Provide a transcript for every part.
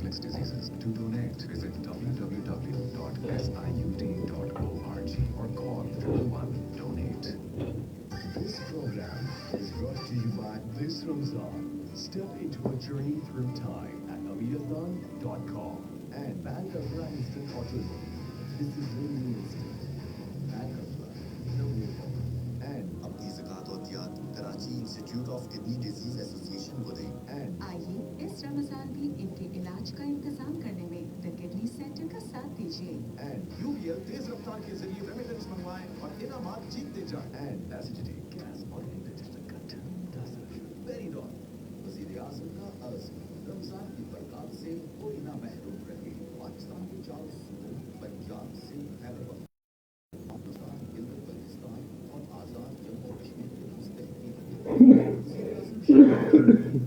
complex diseases. To donate, visit www.siut.org or call 401 Donate. This program is brought to you by this Ramzan. Step into a journey through time at amidathon.com and Bank of Instant Auto Loan. This is really instant. Bank of no more. And अपनी ज़कात और दियात Karachi institute of kidney disease association को दें। आइए इस रमजान भी इनके इलाज का इंतजाम करने में द किडनी सेंटर का साथ दीजिए। and UBL तेज रफ्तार के जरिए रेमिटेंस मंगवाएं और इनामात जीतते जाएं। And acidity, gas और indigestion का ठंडा असर वेरी डॉन। वज़ीर आज़म का अर्ज़ रमजान की बरकत से कोई ना महरूम रहे। पाकिस्तान के चारों सूबों पंजाब से खैबर पाकिस्तान, गिलगित बल्तिस्तान और आज़ाद जम्मू कश्मीर के मुस्तहिकीन वज़ीर आज़म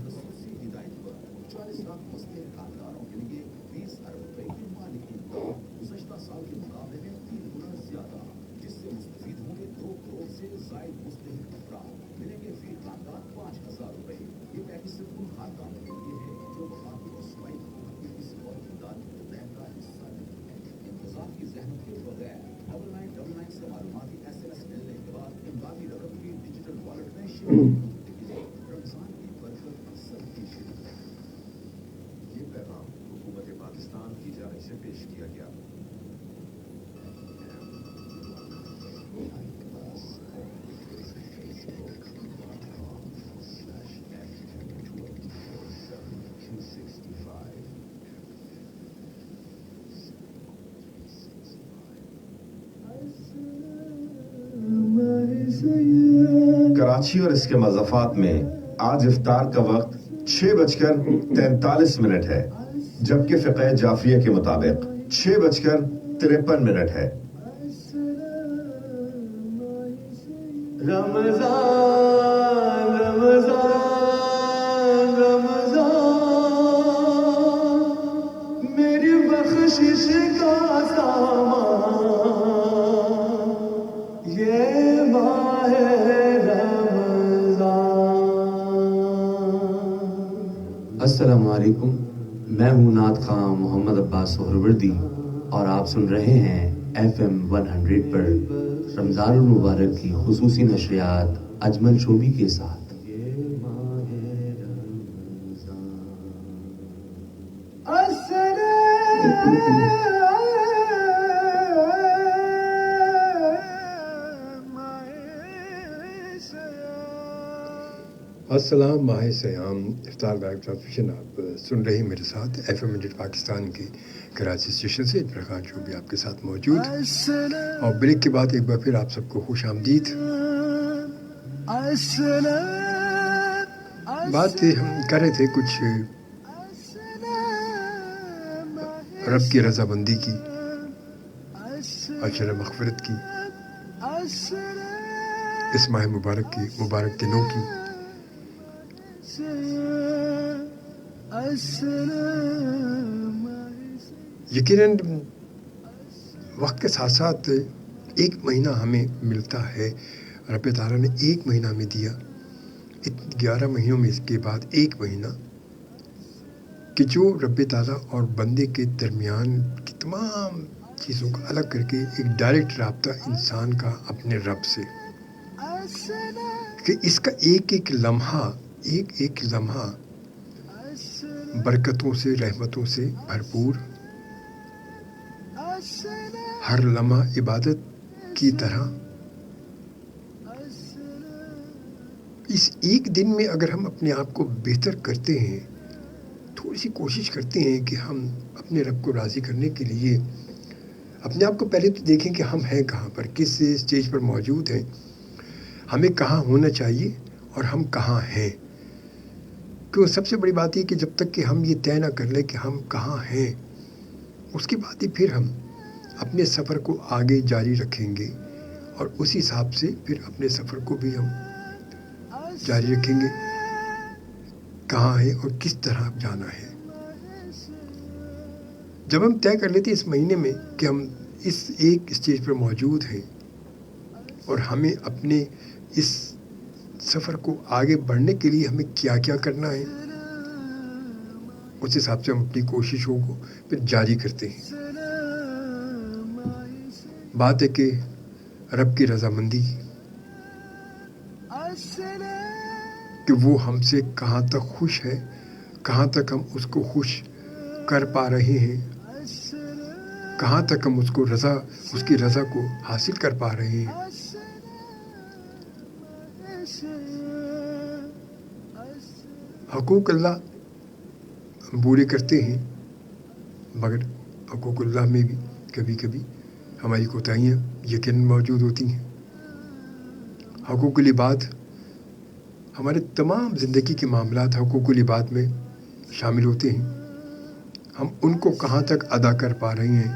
खसूसी हिदायत पर 40 लाख मुस्तहिक खानदानों के लिए 20 अरब रुपए के मालिकी गुज़श्ता साल के मुकाबले में 3 गुना ज्यादा, जिससे मुस्तफीद होंगे 2 करोड़ से ज़ायद मुस्तहिक अफराद। मिलेंगे फी खानदान 5,000 रुपए। ये पैकेज सिर्फ उन खानदानों के लिए है जो वफाकी रसवाई अपनी किसी और इमदाद प्लान का हिस्सा नहीं है। इंतजार की जहमत के बगैर 9999 से मालूमाती SMS मिलने के बाद इमदादी रकम की डिजिटल वॉलेट में शिफ्ट रमजान की बरकत सबकी शिरकत। ये पैगाम हुकूमत पाकिस्तान की जानिब से पेश किया गया। कराची और इसके मज़ाफ़ात में आज इफ्तार का वक्त 6:43 है, जबकि फ़िक़्ह जाफ़िया के मुताबिक 6:53 है। रमज़ान रमज़ान रमज़ान मेरी बख्शिश का सामान, ये माह रमज़ान। अस्सलामु अलैकुम, मैं हूँ नात खां मोहम्मद अब्बास सोहरवर्दी और आप सुन रहे हैं FM 100 पर रमज़ान मुबारक की खुसूसी नशरियात अजमल शोबी के साथ। अस्सलाम माह सयाम इफ्तार बैग ट्रांसमिशन आप सुन रहे हैं मेरे साथ FM 100 पाकिस्तान की कराची स्टेशन से इमरान खान जो भी आपके साथ मौजूद। और ब्रेक के बाद एक बार फिर आप सबको खुश आमदीद। बात हम कर रहे थे कुछ रब की रज़ामंदी की, अशर मग़फ़िरत की, इस माह मुबारक की, मुबारक दिनों की। यकीनन वक्त के साथ साथ एक महीना हमें मिलता है। रब ताला ने एक महीना हमें दिया, 11 महीनों में इसके बाद एक महीना कि जो रब ताला और बंदे के दरमियान की तमाम चीज़ों को अलग करके एक डायरेक्ट राब्ता इंसान का अपने रब से, कि इसका एक एक लम्हा बरकतों से, रहमतों से भरपूर, हर लम्हा इबादत की तरह। इस एक दिन में अगर हम अपने आप को बेहतर करते हैं, थोड़ी सी कोशिश करते हैं कि हम अपने रब को राज़ी करने के लिए अपने आप को पहले तो देखें कि हम हैं कहाँ पर, किस स्टेज पर मौजूद हैं, हमें कहाँ होना चाहिए और हम कहाँ हैं। क्यों सबसे बड़ी बात ये कि जब तक कि हम ये तय ना कर लें कि हम कहाँ हैं, उसके बाद ही फिर हम अपने सफ़र को आगे जारी रखेंगे और उसी हिसाब से फिर अपने सफ़र को भी हम जारी रखेंगे, कहाँ है और किस तरह जाना है। जब हम तय कर लेते इस महीने में कि हम इस एक स्टेज पर मौजूद हैं और हमें अपने इस सफ़र को आगे बढ़ने के लिए हमें क्या क्या करना है, उस हिसाब से हम अपनी कोशिशों को फिर जारी करते हैं। बात है कि रब की रजामंदी कि वो हमसे कहाँ तक खुश है, कहाँ तक हम उसको खुश कर पा रहे हैं, कहाँ तक हम उसकी रज़ा को हासिल कर पा रहे हैं। हकूक़ अल्लाह हम पूरे करते हैं, मगर हकूक़ अल्लाह में भी कभी कभी हमारी कोताहियाँ यकीनन मौजूद होती हैं। हकूक़ुल इबाद हमारे तमाम ज़िंदगी के मामलात हकूक़ुल इबाद में शामिल होते हैं। हम उनको कहाँ तक अदा कर पा रहे हैं,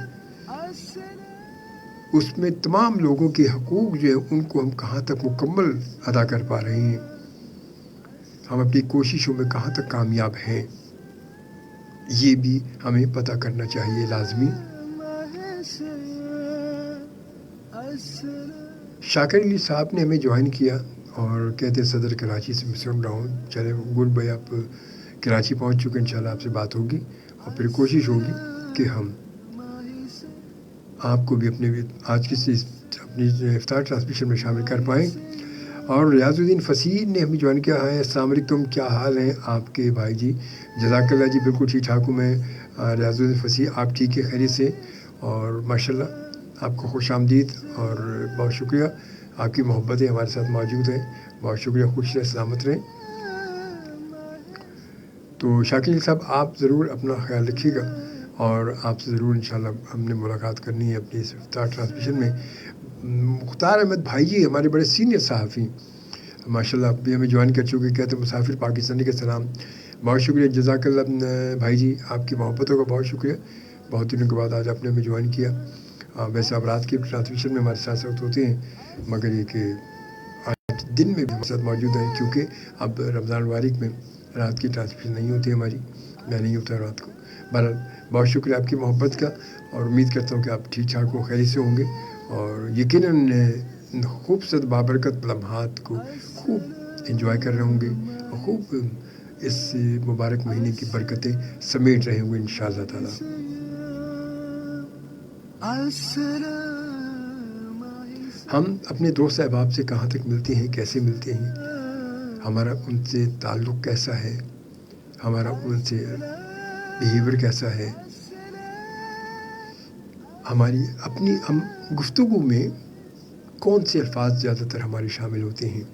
उसमें तमाम लोगों के हकूक़ जो है उनको हम कहाँ तक मुकम्मल अदा कर पा रहे हैं, हम अपनी कोशिशों में कहाँ तक कामयाब हैं, ये भी हमें पता करना चाहिए लाजमी। शाकिर अली साहब ने हमें ज्वाइन किया और कहते हैं सदर कराची से मैं सुन रहा हूँ। चले गुड भाई, आप कराची पहुँच चुके, इंशाल्लाह आपसे बात होगी और फिर कोशिश होगी कि हम आपको भी अपने आज की अपनी इफ्तार ट्रांसमिशन में शामिल कर पाएँ। और रियाजुद्दीन फसीह ने हमें ज्वाइन किया है। अस्सलाम वालेकुम, क्या हाल हैं आपके भाई जी? जज़ाकल्लाह जी, बिल्कुल ठीक ठाक हूँ मैं रियाजुद्दीन फसीह, आप ठीक है, खैरियत से? और माशाल्लाह आपको खुश आमदीद और बहुत शुक्रिया, आपकी मोहब्बतें हमारे साथ मौजूद हैं, बहुत शुक्रिया, खुश रहें, सलामत रहें। तो शाकिर साहब, आप ज़रूर अपना ख्याल रखिएगा और आपसे ज़रूर इंशाल्लाह हमने मुलाकात करनी है अपनी इस इफ्तार ट्रांसमिशन में। मुख्तार अहमद भाई जी हमारे बड़े सीनियर सहाफ़ी माशाल्लाह भी हमें ज्वाइन कर चुके, कहते हैं मुसाफिर पाकिस्तानी के सलाम, बहुत शुक्रिया जज़ाकल्लाह भाई जी, आपकी मोहब्बतों का बहुत शुक्रिया। बहुत दिनों के बाद आज आपने हमें ज्वाइन किया। वैसे आप रात की ट्रांसमिशन में हमारे साथ साथ होते हैं, मगर ये कि आज दिन में भी हमारे साथ मौजूद हैं, क्योंकि अब रमज़ान मुबारक में रात की ट्रांसमिशन नहीं होती हमारी, मैं नहीं होता रात को। बहरहाल बहुत शुक्रिया आपकी मोहब्बत का और उम्मीद करता हूँ कि आप ठीक ठाक हो, खैरियत से होंगे और यकीनन खूबसूरत बाबरकत लम्हात को खूब एंजॉय कर रहे होंगे और खूब इस मुबारक महीने की बरकतें समेट रहे होंगे इंशाअल्लाह ताला। हम अपने दोस्त अहबाब से कहाँ तक मिलते हैं, कैसे मिलते हैं, हमारा उनसे ताल्लुक़ कैसा है, हमारा उनसे बिहेवियर कैसा है, हमारी अपनी हम गुफ्तगू में कौन से अल्फाज ज़्यादातर हमारे शामिल होते हैं,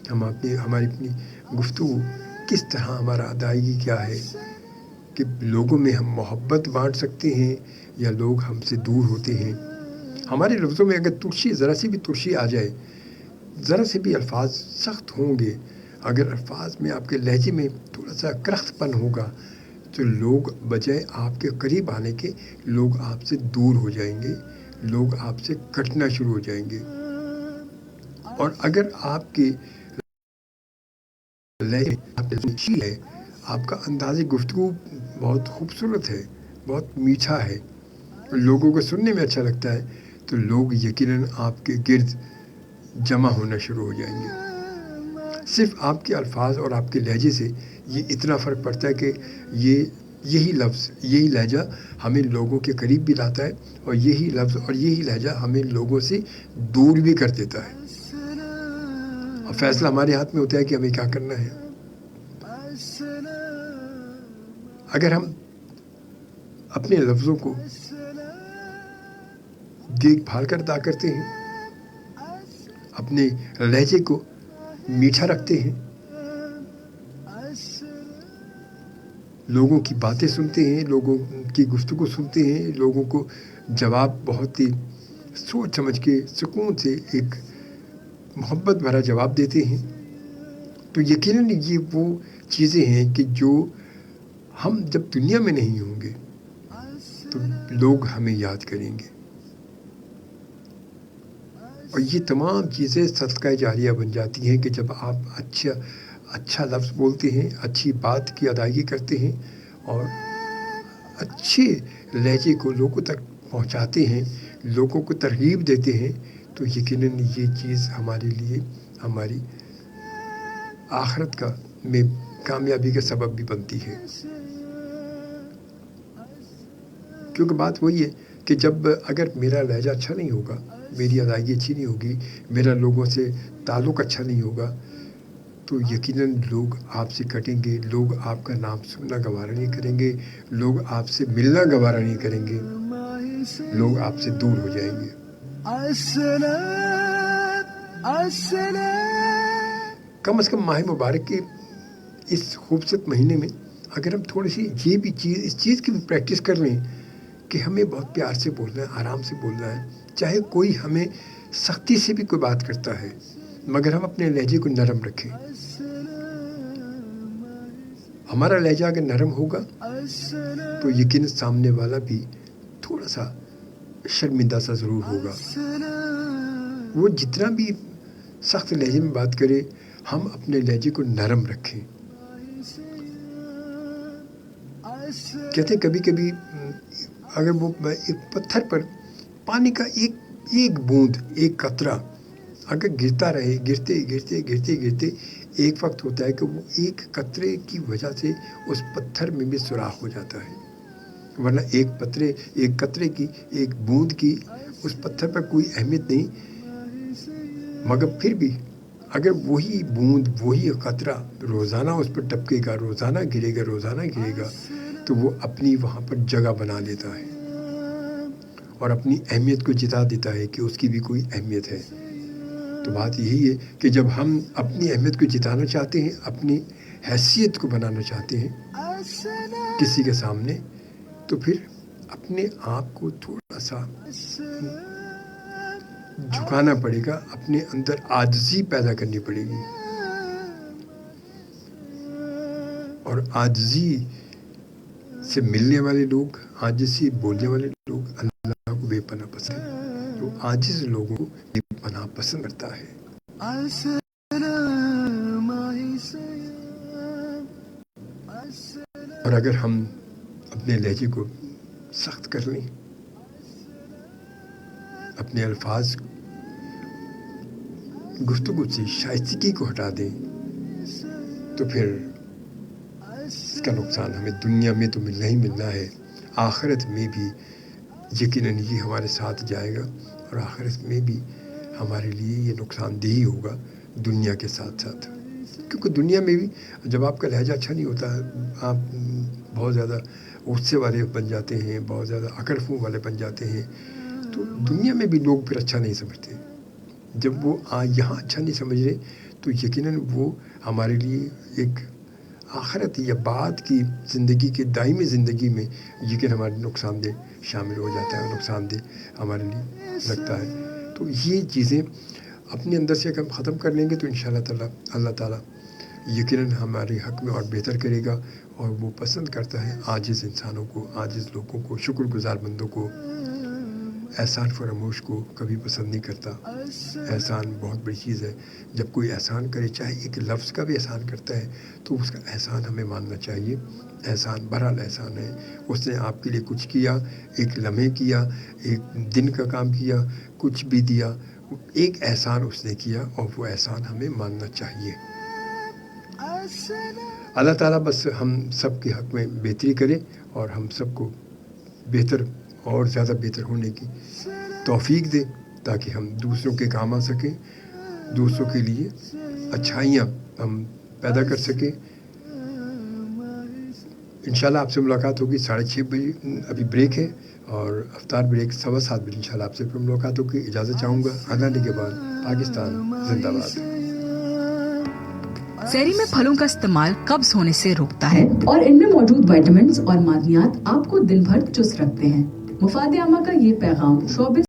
हमारी अपनी गुफ्तगू किस तरह, हमारा अदायगी क्या है कि लोगों में हम मोहब्बत बांट सकते हैं या लोग हमसे दूर होते हैं। हमारे लफ्ज़ों में अगर तुर्शी, ज़रा सी भी तुर्शी आ जाए, ज़रा से भी अल्फाज सख्त होंगे, अगर अल्फाज में आपके लहजे में थोड़ा सा करख्तपन होगा तो लोग बजाय आपके करीब आने के लोग आपसे दूर हो जाएंगे, लोग आपसे कटना शुरू हो जाएंगे। और अगर आपके लहजे है, आपका अंदाज़े गुफ्तगू बहुत खूबसूरत है, बहुत मीठा है, लोगों को सुनने में अच्छा लगता है, तो लोग यकीनन आपके गिर्द जमा होना शुरू हो जाएंगे। सिर्फ आपके अल्फाज और आपके लहजे से ये इतना फ़र्क पड़ता है कि यही लफ्ज़, यही लहजा हमें लोगों के करीब भी लाता है और यही लफ्ज़ और यही लहजा हमें लोगों से दूर भी कर देता है। और फ़ैसला हमारे हाथ में होता है कि हमें क्या करना है। अगर हम अपने लफ्ज़ों को देखभाल कर अदा करते हैं, अपने लहजे को मीठा रखते हैं, लोगों की बातें सुनते हैं, लोगों की गुफ्तगू सुनते हैं, लोगों को जवाब बहुत ही सोच समझ के सुकून से एक मोहब्बत भरा जवाब देते हैं, तो यकीनन ये वो चीज़ें हैं कि जो हम जब दुनिया में नहीं होंगे तो लोग हमें याद करेंगे। और ये तमाम चीज़ें सदका जारिया बन जाती हैं कि जब आप अच्छा लफ्ज़ बोलते हैं, अच्छी बात की अदायगी करते हैं और अच्छे लहजे को लोगों तक पहुंचाते हैं, लोगों को तरगीब देते हैं, तो यकीनन ये चीज़ हमारे लिए हमारी आखिरत में कामयाबी का सबब भी बनती है। کیونکہ بات وہی ہے کہ جب اگر میرا لہجہ اچھا نہیں ہوگا، میری ادائیگی اچھی نہیں ہوگی، میرا لوگوں سے تعلق اچھا نہیں ہوگا، تو یقیناً لوگ آپ سے کٹیں گے، لوگ آپ کا نام سننا گوارا نہیں کریں گے، لوگ آپ سے ملنا گوارا نہیں کریں گے، لوگ آپ سے دور ہو جائیں گے۔ کم از کم ماہ مبارک کے اس خوبصورت مہینے میں اگر ہم تھوڑی سی یہ بھی چیز، اس چیز کی بھی پریکٹس کر لیں کہ ہمیں بہت پیار سے بولنا ہے، آرام سے بولنا ہے، چاہے کوئی ہمیں سختی سے بھی کوئی بات کرتا ہے، مگر ہم اپنے لہجے کو نرم رکھیں۔ ہمارا لہجہ اگر نرم ہوگا تو یقیناً سامنے والا بھی تھوڑا سا شرمندہ سا ضرور ہوگا۔ وہ جتنا بھی سخت لہجے میں بات کرے، ہم اپنے لہجے کو نرم رکھیں۔ کہتے ہیں کبھی کبھی اگر وہ ایک پتھر پر پانی کا ایک بوند، ایک قطرہ اگر گرتا رہے، گرتے گرتے گرتے گرتے ایک وقت ہوتا ہے کہ وہ ایک قطرے کی وجہ سے اس پتھر میں بھی سوراخ ہو جاتا ہے، ورنہ ایک قطرے کی، ایک بوند کی اس پتھر پر کوئی اہمیت نہیں، مگر پھر بھی اگر وہی بوند، وہی قطرہ روزانہ اس پر ٹپکے گا، روزانہ گرے گا، روزانہ گرے گا، تو وہ اپنی وہاں پر جگہ بنا لیتا ہے اور اپنی اہمیت کو جتا دیتا ہے کہ اس کی بھی کوئی اہمیت ہے۔ تو بات یہی ہے کہ جب ہم اپنی اہمیت کو جتانا چاہتے ہیں، اپنی حیثیت کو بنانا چاہتے ہیں کسی کے سامنے، تو پھر اپنے آپ کو تھوڑا سا جھکانا پڑے گا، اپنے اندر عاجزی پیدا کرنی پڑے گی، اور عاجزی سے ملنے والے لوگ، عاجزی بولنے والے لوگ اللہ کو بے پناہ پسند ہے، تو عاجز لوگوں کو بے پناہ پسند کرتا ہے۔ اور اگر ہم اپنے لہجے کو سخت کر لیں، اپنے الفاظ گفتگو سے شائستگی کو ہٹا دیں، تو پھر اس کا نقصان ہمیں دنیا میں تو ملنا ہی ملنا ہے، آخرت میں بھی یقیناً یہ ہمارے ساتھ جائے گا، اور آخرت میں بھی ہمارے لیے یہ نقصان دہی ہوگا دنیا کے ساتھ ساتھ، کیونکہ دنیا میں بھی جب آپ کا لہجہ اچھا نہیں ہوتا، آپ بہت زیادہ غصے والے بن جاتے ہیں، بہت زیادہ اکڑ فو والے بن جاتے ہیں، تو دنیا میں بھی لوگ پھر اچھا نہیں سمجھتے۔ جب وہ یہاں اچھا نہیں سمجھ رہے تو یقیناً وہ ہمارے لیے ایک آخرت یا بعد کی زندگی کے دائمی زندگی میں یقیناً ہمارے نقصان دہ شامل ہو جاتا ہے، نقصان دہ ہمارے لیے لگتا ہے۔ تو یہ چیزیں اپنے اندر سے اگر ہم ختم کر لیں گے تو انشاءاللہ اللہ تعالیٰ یقیناً ہمارے حق میں اور بہتر کرے گا، اور وہ پسند کرتا ہے عاجز انسانوں کو، عاجز لوگوں کو، شکر گزار بندوں کو، احسان فراموش کو کبھی پسند نہیں کرتا۔ احسان بہت بڑی چیز ہے، جب کوئی احسان کرے، چاہے ایک لفظ کا بھی احسان کرتا ہے، تو اس کا احسان ہمیں ماننا چاہیے۔ احسان بہرحال احسان ہے، اس نے آپ کے لیے کچھ کیا، ایک لمحے کیا، ایک دن کا کام کیا، کچھ بھی دیا، ایک احسان اس نے کیا، اور وہ احسان ہمیں ماننا چاہیے۔ اللہ تعالیٰ بس ہم سب کے حق میں بہتری کرے، اور ہم سب کو بہتر اور زیادہ بہتر ہونے کی توفیق دے، تاکہ ہم دوسروں کے کام آ سکیں، دوسروں کے لیے اچھائیاں ہم پیدا کر سکیں۔ انشاءاللہ آپ سے ملاقات ہوگی 6:30 بجے، ابھی بریک ہے، اور افطار بریک 7:15 بجے انشاءاللہ آپ سے پھر ملاقات ہوگی۔ اجازت چاہوں گا، آنے کے بعد پاکستان زندہ باد۔ زہری میں پھلوں کا استعمال قبض ہونے سے روکتا ہے، اور ان میں موجود وائٹامنز اور معدنیات آپ کو دن بھر چست رکھتے ہیں۔ مفاد عامہ کا یہ پیغام شعبے